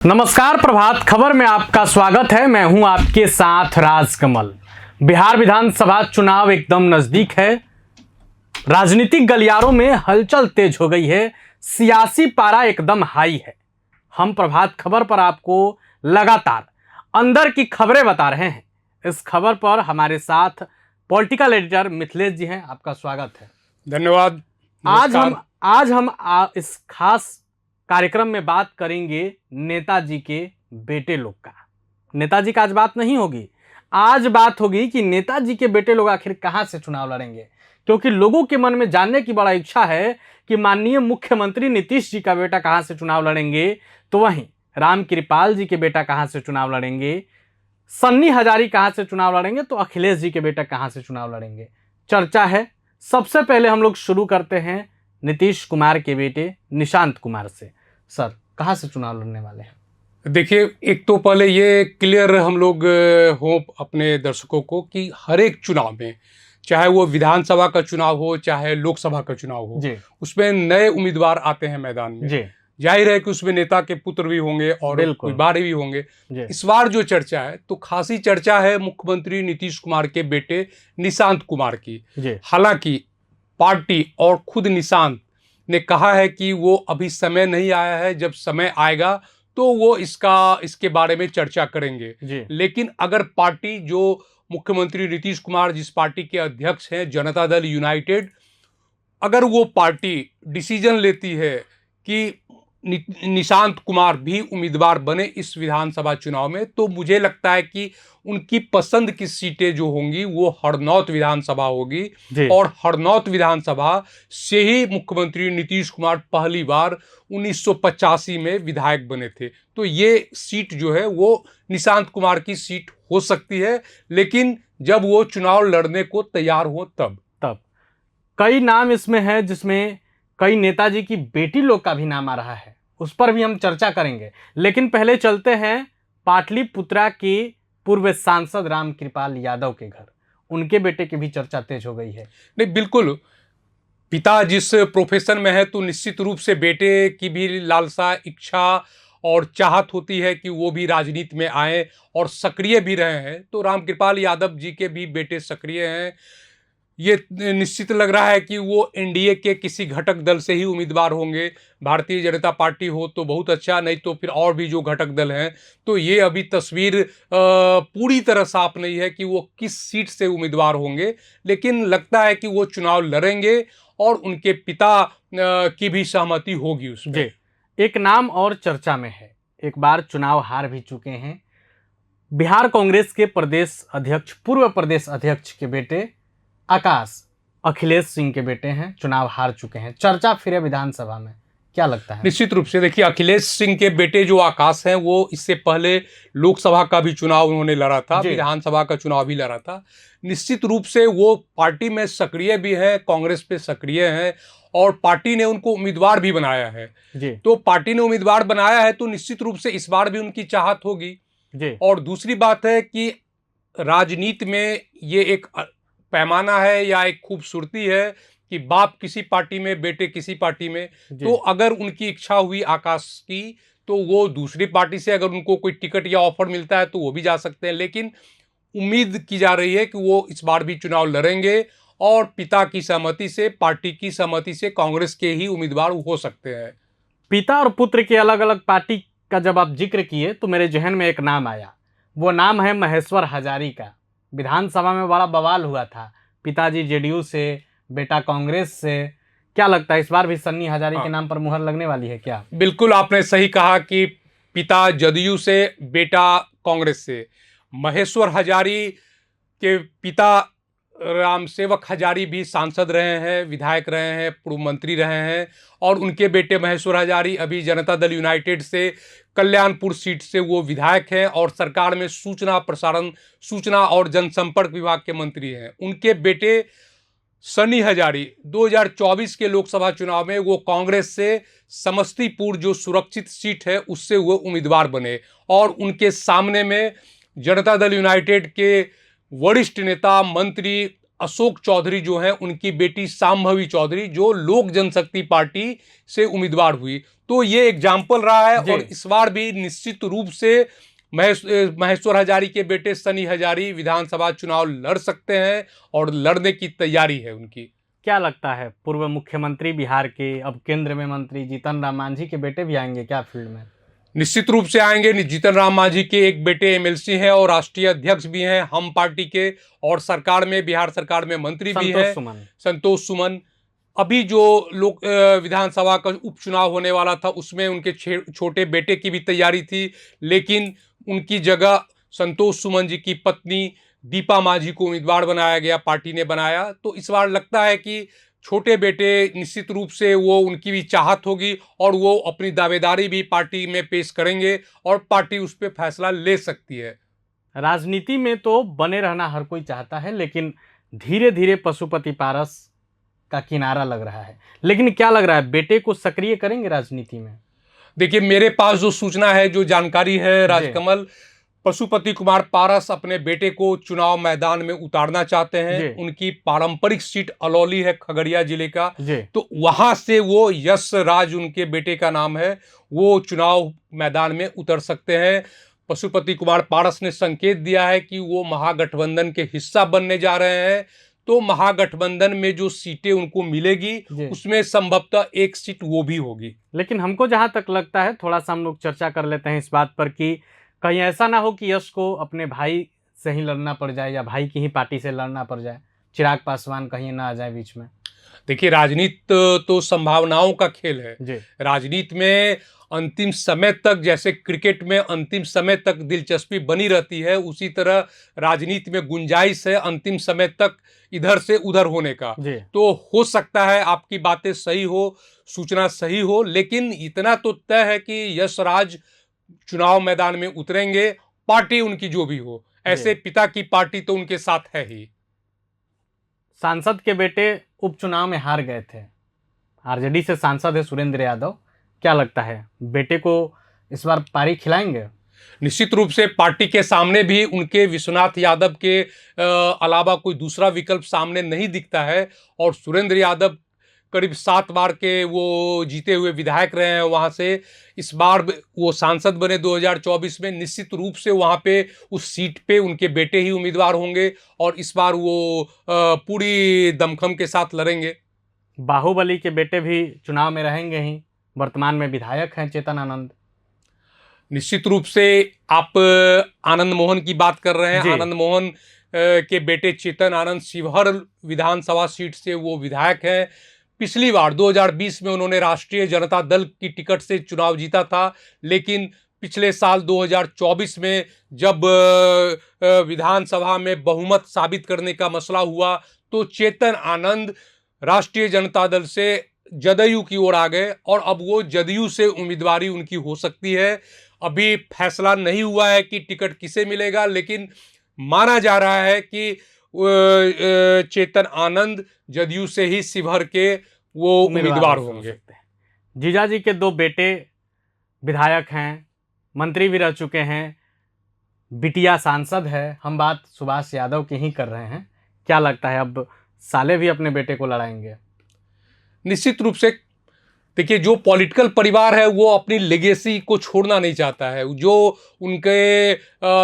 नमस्कार, प्रभात खबर में आपका स्वागत है। मैं हूं आपके साथ राजकमल। बिहार विधानसभा चुनाव एकदम नजदीक है। राजनीतिक गलियारों में हलचल तेज हो गई है। सियासी पारा एकदम हाई है। हम प्रभात खबर पर आपको लगातार अंदर की खबरें बता रहे हैं। इस खबर पर हमारे साथ पॉलिटिकल एडिटर मिथिलेश जी हैं। आपका स्वागत है। धन्यवाद। आज हम इस खास कार्यक्रम में बात करेंगे नेताजी के बेटे लोग का। नेताजी का आज बात नहीं होगी, आज बात होगी कि नेताजी के बेटे लोग आखिर कहां से चुनाव लड़ेंगे, क्योंकि लोगों के मन में जानने की बड़ा इच्छा है कि माननीय मुख्यमंत्री नीतीश जी का बेटा कहां से चुनाव लड़ेंगे, तो वहीं रामकृपाल जी के बेटा कहां से चुनाव लड़ेंगे, सन्नी हजारी कहां से चुनाव लड़ेंगे, तो अखिलेश जी के बेटा कहां से चुनाव लड़ेंगे। चर्चा है। सबसे पहले हम लोग शुरू करते हैं नीतीश कुमार के बेटे निशांत कुमार से। सर, कहां से चुनाव लड़ने वाले हैं? देखिए, एक तो पहले ये क्लियर हम लोग हो अपने दर्शकों को कि हर एक चुनाव में, चाहे वो विधानसभा का चुनाव हो चाहे लोकसभा का चुनाव हो, उसमें नए उम्मीदवार आते हैं मैदान में। जाहिर है कि उसमें नेता के पुत्र भी होंगे और उम्मीदवार भी होंगे। इस बार जो चर्चा है तो खासी चर्चा है मुख्यमंत्री नीतीश कुमार के बेटे निशांत कुमार की। हालांकि पार्टी और खुद निशांत ने कहा है कि वो अभी समय नहीं आया है, जब समय आएगा तो वो इसके बारे में चर्चा करेंगे। लेकिन अगर पार्टी जो मुख्यमंत्री नीतीश कुमार जिस पार्टी के अध्यक्ष हैं, जनता दल यूनाइटेड, अगर वो पार्टी डिसीजन लेती है कि निशांत कुमार भी उम्मीदवार बने इस विधानसभा चुनाव में, तो मुझे लगता है कि उनकी पसंद की सीटें जो होंगी वो हरनौत विधानसभा होगी। और हरनौत विधानसभा से ही मुख्यमंत्री नीतीश कुमार पहली बार 1985 में विधायक बने थे। तो ये सीट जो है वो निशांत कुमार की सीट हो सकती है, लेकिन जब वो चुनाव लड़ने को तैयार हो तब। कई नाम इसमें है जिसमें कई नेताजी की बेटी लोग का भी नाम आ रहा है, उस पर भी हम चर्चा करेंगे। लेकिन पहले चलते हैं पाटलिपुत्रा के पूर्व सांसद रामकृपाल यादव के घर। उनके बेटे की भी चर्चा तेज हो गई है। नहीं, बिल्कुल, पिता जिस प्रोफेशन में है तो निश्चित रूप से बेटे की भी लालसा, इच्छा और चाहत होती है कि वो भी राजनीति में आए और सक्रिय भी रहे हैं। तो रामकृपाल यादव जी के भी बेटे सक्रिय हैं। ये निश्चित लग रहा है कि वो एनडीए के किसी घटक दल से ही उम्मीदवार होंगे। भारतीय जनता पार्टी हो तो बहुत अच्छा, नहीं तो फिर और भी जो घटक दल हैं। तो ये अभी तस्वीर पूरी तरह साफ नहीं है कि वो किस सीट से उम्मीदवार होंगे, लेकिन लगता है कि वो चुनाव लड़ेंगे और उनके पिता की भी सहमति होगी उसमें। एक नाम और चर्चा में है, एक बार चुनाव हार भी चुके हैं, बिहार कांग्रेस के प्रदेश अध्यक्ष, पूर्व प्रदेश अध्यक्ष के बेटे आकाश, अखिलेश सिंह के बेटे हैं, चुनाव हार चुके हैं। चर्चा फिर है विधानसभा में, क्या लगता है? निश्चित रूप से देखिए, अखिलेश सिंह के बेटे जो आकाश हैं वो इससे पहले लोकसभा का भी चुनाव उन्होंने लड़ा था, विधानसभा का चुनाव भी लड़ा था। निश्चित रूप से वो पार्टी में सक्रिय भी है, कांग्रेस पे सक्रिय है और पार्टी ने उनको उम्मीदवार भी बनाया है। तो पार्टी ने उम्मीदवार बनाया है तो निश्चित रूप से इस बार भी उनकी चाहत होगी। और दूसरी बात है कि राजनीति में ये एक पैमाना है या एक खूबसूरती है कि बाप किसी पार्टी में, बेटे किसी पार्टी में। तो अगर उनकी इच्छा हुई आकाश की तो वो दूसरी पार्टी से अगर उनको कोई टिकट या ऑफर मिलता है तो वो भी जा सकते हैं। लेकिन उम्मीद की जा रही है कि वो इस बार भी चुनाव लड़ेंगे और पिता की सहमति से, पार्टी की सहमति से कांग्रेस के ही उम्मीदवार हो सकते हैं। पिता और पुत्र के अलग अलग पार्टी का जब आप जिक्र किए तो मेरे जहन में एक नाम आया। वो नाम है महेश्वर हजारी का। विधानसभा में बड़ा बवाल हुआ था, पिताजी जेडीयू से, बेटा कांग्रेस से। क्या लगता है इस बार भी सन्नी हजारी के नाम पर मुहर लगने वाली है क्या? बिल्कुल, आपने सही कहा कि पिता जदयू से, बेटा कांग्रेस से। महेश्वर हजारी के पिता रामसेवक हजारी भी सांसद रहे हैं, विधायक रहे हैं, पूर्व मंत्री रहे हैं और उनके बेटे महेश्वर हजारी अभी जनता दल यूनाइटेड से कल्याणपुर सीट से वो विधायक हैं और सरकार में सूचना प्रसारण, सूचना और जनसंपर्क विभाग के मंत्री हैं। उनके बेटे सन्नी हजारी 2024 के लोकसभा चुनाव में वो कांग्रेस से समस्तीपुर जो सुरक्षित सीट है उससे वो उम्मीदवार बने और उनके सामने में जनता दल यूनाइटेड के वरिष्ठ नेता, मंत्री अशोक चौधरी जो है उनकी बेटी शांभवी चौधरी जो लोक जनशक्ति पार्टी से उम्मीदवार हुई। तो ये एग्जाम्पल रहा है। और इस बार भी निश्चित रूप से महेश्वर हजारी के बेटे सनी हजारी विधानसभा चुनाव लड़ सकते हैं और लड़ने की तैयारी है उनकी। क्या लगता है, पूर्व मुख्यमंत्री बिहार के, अब केंद्र में मंत्री जीतन राम मांझी के बेटे भी आएंगे क्या फील्ड में? निश्चित रूप से आएंगे। जीतन राम मांझी के एक बेटे एमएलसी हैं और राष्ट्रीय अध्यक्ष भी हैं हम पार्टी के, और सरकार में, बिहार सरकार में मंत्री भी हैं संतोष सुमन। अभी जो लोक विधानसभा का उपचुनाव होने वाला था उसमें उनके छोटे बेटे की भी तैयारी थी, लेकिन उनकी जगह संतोष सुमन जी की पत्नी दीपा मांझी को उम्मीदवार बनाया गया, पार्टी ने बनाया। तो इस बार लगता है कि छोटे बेटे निश्चित रूप से वो उनकी भी चाहत होगी और वो अपनी दावेदारी भी पार्टी में पेश करेंगे और पार्टी उस पर फैसला ले सकती है। राजनीति में तो बने रहना हर कोई चाहता है, लेकिन धीरे धीरे पशुपति पारस का किनारा लग रहा है। लेकिन क्या लग रहा है, बेटे को सक्रिय करेंगे राजनीति में? देखिए, मेरे पास जो सूचना है, जो जानकारी है राजकमल, पशुपति कुमार पारस अपने बेटे को चुनाव मैदान में उतारना चाहते हैं। उनकी पारंपरिक सीट अलौली है, खगड़िया जिले का, तो वहां से वो यश राज, उनके बेटे का नाम है, वो चुनाव मैदान में उतर सकते हैं। पशुपति कुमार पारस ने संकेत दिया है कि वो महागठबंधन के हिस्सा बनने जा रहे हैं, तो महागठबंधन में जो सीटें उनको मिलेगी उसमें संभवतः एक सीट वो भी होगी। लेकिन हमको जहां तक लगता है, थोड़ा सा हम लोग चर्चा कर लेते हैं इस बात पर कि कहीं ऐसा ना हो कि यश को अपने भाई से ही लड़ना पड़ जाए या भाई की ही पार्टी से लड़ना पड़ जाए, चिराग पासवान कहीं ना आ जाए बीच में। देखिए, राजनीति तो संभावनाओं का खेल है। राजनीति में अंतिम समय तक, जैसे क्रिकेट में अंतिम समय तक दिलचस्पी बनी रहती है, उसी तरह राजनीति में गुंजाइश है अंतिम समय तक इधर से उधर होने का। तो हो सकता है आपकी बातें सही हो, सूचना सही हो, लेकिन इतना तो तय है कि यश राज चुनाव मैदान में उतरेंगे, पार्टी उनकी जो भी हो। ऐसे पिता की पार्टी तो उनके साथ है ही। सांसद के बेटे उपचुनाव में हार गए थे, आरजेडी से सांसद है सुरेंद्र यादव, क्या लगता है बेटे को इस बार पारी खिलाएंगे? निश्चित रूप से पार्टी के सामने भी उनके विश्वनाथ यादव के अलावा कोई दूसरा विकल्प सामने नहीं दिखता है। और सुरेंद्र यादव करीब 7 बार के वो जीते हुए विधायक रहे हैं वहाँ से। इस बार वो सांसद बने 2024 में, निश्चित रूप से वहाँ पे उस सीट पे उनके बेटे ही उम्मीदवार होंगे और इस बार वो पूरी दमखम के साथ लड़ेंगे। बाहुबली के बेटे भी चुनाव में रहेंगे ही, वर्तमान में विधायक हैं चेतन आनंद। निश्चित रूप से आप आनंद मोहन की बात कर रहे हैं। आनंद मोहन के बेटे चेतन आनंद शिवहर विधानसभा सीट से वो विधायक हैं। पिछली बार 2020 में उन्होंने राष्ट्रीय जनता दल की टिकट से चुनाव जीता था, लेकिन पिछले साल 2024 में जब विधानसभा में बहुमत साबित करने का मसला हुआ तो चेतन आनंद राष्ट्रीय जनता दल से जदयू की ओर आ गए और अब वो जदयू से उम्मीदवारी उनकी हो सकती है। अभी फैसला नहीं हुआ है कि टिकट किसे मिलेगा, लेकिन माना जा रहा है कि चेतन आनंद जदयू से ही शिवहर के वो उम्मीदवार होंगे। जीजाजी के 2 बेटे विधायक हैं, मंत्री भी रह चुके हैं, बिटिया सांसद है। हम बात सुभाष यादव की ही कर रहे हैं। क्या लगता है अब साले भी अपने बेटे को लड़ाएंगे? निश्चित रूप से देखिए, जो पॉलिटिकल परिवार है वो अपनी लेगेसी को छोड़ना नहीं चाहता है, जो उनके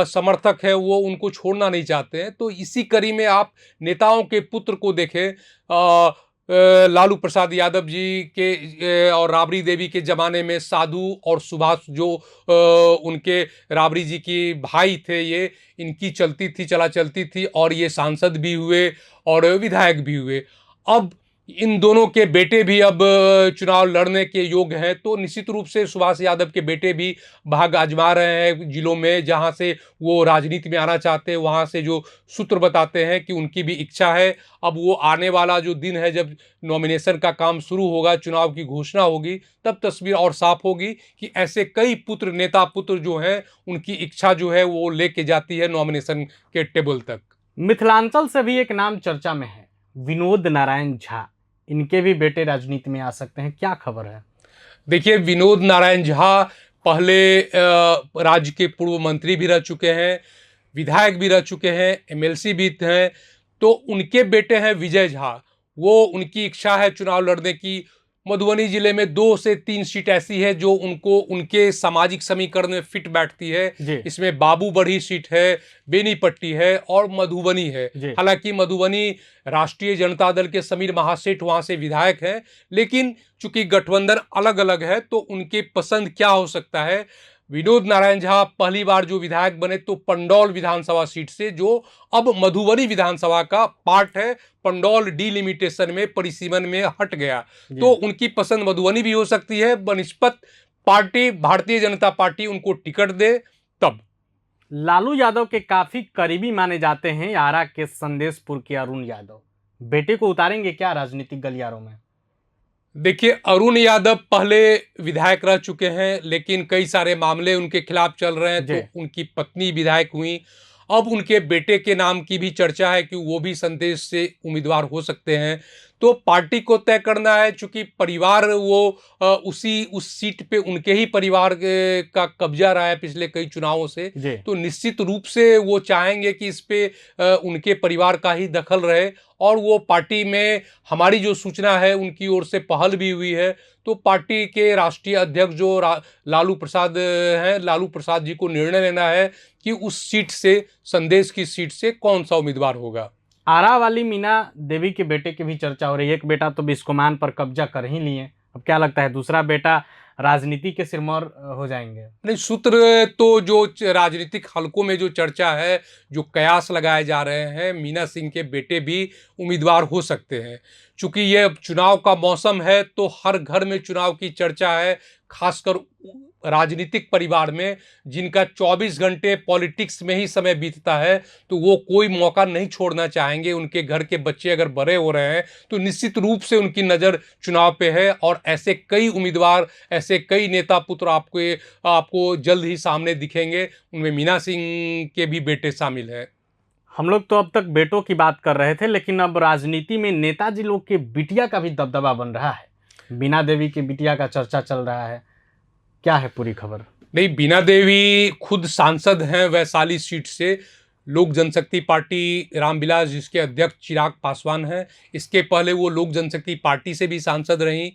समर्थक है वो उनको छोड़ना नहीं चाहते हैं। तो इसी कड़ी में आप नेताओं के पुत्र को देखें, लालू प्रसाद यादव जी के और राबड़ी देवी के ज़माने में साधु और सुभाष जो उनके राबड़ी जी की भाई थे, ये इनकी चलती थी, चला चलती थी और ये सांसद भी हुए और विधायक भी हुए। अब इन दोनों के बेटे भी अब चुनाव लड़ने के योग्य हैं, तो निश्चित रूप से सुभाष यादव के बेटे भी भाग आजमा रहे हैं जिलों में जहां से वो राजनीति में आना चाहते हैं। वहां से जो सूत्र बताते हैं कि उनकी भी इच्छा है। अब वो आने वाला जो दिन है जब नॉमिनेशन का काम शुरू होगा, चुनाव की घोषणा होगी, तब तस्वीर और साफ होगी कि ऐसे कई पुत्र, नेता पुत्र जो हैं, उनकी इच्छा जो है वो लेके जाती है नॉमिनेशन के टेबल तक। मिथिलांचल से भी एक नाम चर्चा में है, विनोद नारायण झा। इनके भी बेटे राजनीति में आ सकते हैं, क्या खबर है? देखिए, विनोद नारायण झा पहले राज्य के पूर्व मंत्री भी रह चुके हैं, विधायक भी रह चुके हैं, एमएलसी भी हैं। तो उनके बेटे हैं विजय झा, वो उनकी इच्छा है चुनाव लड़ने की। मधुबनी जिले में 2 से 3 सीट ऐसी है जो उनको उनके सामाजिक समीकरण में फिट बैठती है। इसमें बाबूबढ़ी सीट है, बेनीपट्टी है और मधुबनी है। हालांकि मधुबनी राष्ट्रीय जनता दल के समीर महासेठ वहां से विधायक हैं, लेकिन चूंकि गठबंधन अलग अलग है तो उनके पसंद क्या हो सकता है। विनोद नारायण झा पहली बार जो विधायक बने तो पंडौल विधानसभा सीट से, जो अब मधुबनी विधानसभा का पार्ट है, पंडौल डिलिमिटेशन में परिसीमन में हट गया, तो उनकी पसंद मधुबनी भी हो सकती है बनिस्पत पार्टी भारतीय जनता पार्टी उनको टिकट दे तब। लालू यादव के काफी करीबी माने जाते हैं आरा के संदेशपुर के अरुण यादव, बेटे को उतारेंगे क्या राजनीतिक गलियारों में? देखिए, अरुण यादव पहले विधायक रह चुके हैं, लेकिन कई सारे मामले उनके खिलाफ चल रहे हैं, तो उनकी पत्नी विधायक हुई। अब उनके बेटे के नाम की भी चर्चा है कि वो भी संदेश से उम्मीदवार हो सकते हैं। तो पार्टी को तय करना है, चूंकि परिवार वो उस सीट पे उनके ही परिवार का कब्जा रहा है पिछले कई चुनावों से, तो निश्चित रूप से वो चाहेंगे कि इस पे उनके परिवार का ही दखल रहे। और वो पार्टी में हमारी जो सूचना है उनकी ओर से पहल भी हुई है, तो पार्टी के राष्ट्रीय अध्यक्ष जो लालू प्रसाद हैं, लालू प्रसाद जी को निर्णय लेना है कि उस सीट से, संदेश की सीट से कौन सा उम्मीदवार होगा। आरा वाली मीना देवी के बेटे की भी चर्चा हो रही है। एक बेटा तो बिस्कोमान पर कब्जा कर ही लिए, अब क्या लगता है दूसरा बेटा राजनीति के सिरमौर हो जाएंगे? नहीं, सूत्र तो जो राजनीतिक हलकों में जो चर्चा है, जो कयास लगाए जा रहे हैं, मीना सिंह के बेटे भी उम्मीदवार हो सकते हैं। चूंकि ये चुनाव का मौसम है तो हर घर में चुनाव की चर्चा है, खासकर राजनीतिक परिवार में जिनका 24 घंटे पॉलिटिक्स में ही समय बीतता है, तो वो कोई मौका नहीं छोड़ना चाहेंगे। उनके घर के बच्चे अगर बड़े हो रहे हैं तो निश्चित रूप से उनकी नज़र चुनाव पे है, और ऐसे कई उम्मीदवार, ऐसे कई नेता पुत्र आपको जल्द ही सामने दिखेंगे। उनमें मीना सिंह के भी बेटे शामिल हैं। हम लोग तो अब तक बेटों की बात कर रहे थे, लेकिन अब राजनीति में नेताजी लोग के बिटिया का भी दबदबा बन रहा है। बीना देवी की बिटिया का चर्चा चल रहा है, क्या है पूरी खबर? नहीं, बीना देवी खुद सांसद हैं वैशाली सीट से, लोक जनशक्ति पार्टी रामविलास जिसके अध्यक्ष चिराग पासवान हैं। इसके पहले वो लोक जनशक्ति पार्टी से भी सांसद रहीं।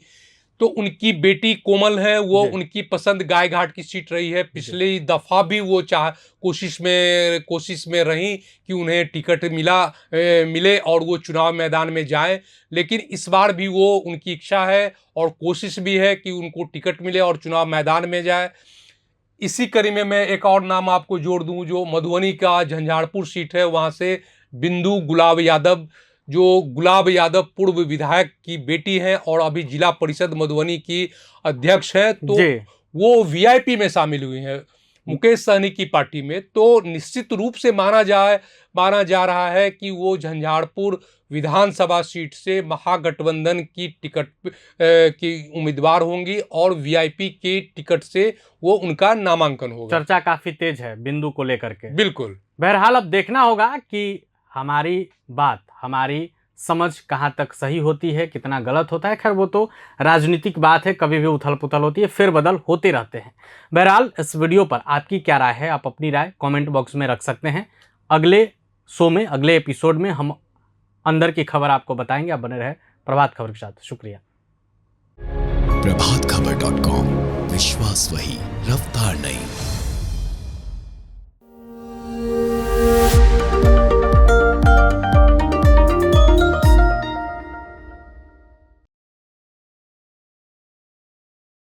तो उनकी बेटी कोमल है, वो उनकी पसंद गायघाट की सीट रही है। पिछली दफ़ा भी वो कोशिश में रहीं कि उन्हें टिकट मिले और वो चुनाव मैदान में जाए, लेकिन इस बार भी वो उनकी इच्छा है और कोशिश भी है कि उनको टिकट मिले और चुनाव मैदान में जाए। इसी कड़ी में मैं एक और नाम आपको जोड़ दूं, जो मधुबनी का झंझारपुर सीट है, वहाँ से बिंदु गुलाब यादव, जो गुलाब यादव पूर्व विधायक की बेटी हैं और अभी जिला परिषद मधुबनी की अध्यक्ष है, तो वो वीआईपी में शामिल हुई हैं मुकेश सहनी की पार्टी में। तो निश्चित रूप से माना जा रहा है कि वो झंझारपुर विधानसभा सीट से महागठबंधन की टिकट की उम्मीदवार होंगी और वीआईपी के टिकट से वो उनका नामांकन होगा। चर्चा काफी तेज है बिंदु को लेकर के। बिल्कुल। बहरहाल अब देखना होगा कि हमारी बात, हमारी समझ कहाँ तक सही होती है, कितना गलत होता है। खैर वो तो राजनीतिक बात है, कभी भी उथल पुथल होती है, फेरबदल होते रहते हैं। बहरहाल इस वीडियो पर आपकी क्या राय है? आप अपनी राय कमेंट बॉक्स में रख सकते हैं। अगले शो में, अगले एपिसोड में हम अंदर की खबर आपको बताएंगे। आप बने रहे प्रभात खबर के साथ। शुक्रिया। प्रभातखबर.com, विश्वास वही, रफ्तार नहीं।